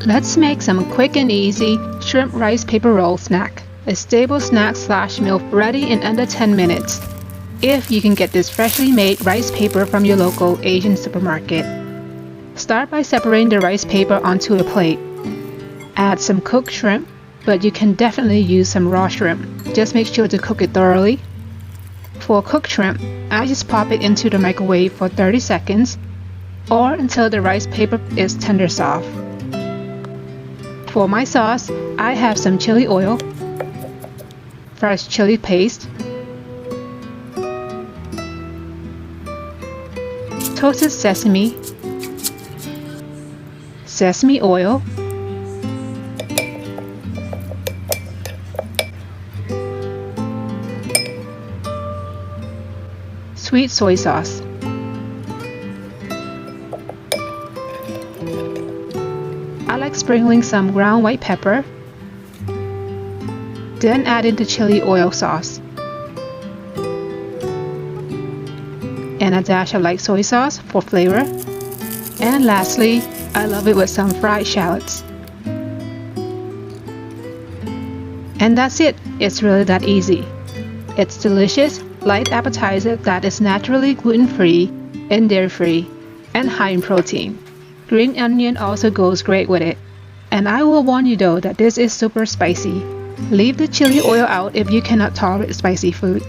Let's make some quick and easy shrimp rice paper roll snack. A stable snack / meal ready in under 10 minutes. If you can get this freshly made rice paper from your local Asian supermarket. Start by separating the rice paper onto a plate. Add some cooked shrimp, but you can definitely use some raw shrimp. Just make sure to cook it thoroughly. For cooked shrimp, I just pop it into the microwave for 30 seconds or until the rice paper is tender soft. For my sauce, I have some chili oil, fresh chili paste, toasted sesame, sesame oil, sweet soy sauce. I like sprinkling some ground white pepper, then add in the chili oil sauce, and a dash of light soy sauce for flavor, and lastly, I love it with some fried shallots. And that's it, it's really that easy. It's delicious, light appetizer that is naturally gluten-free and dairy-free and high in protein. Green onion also goes great with it. And I will warn you though that this is super spicy. Leave the chili oil out if you cannot tolerate spicy food.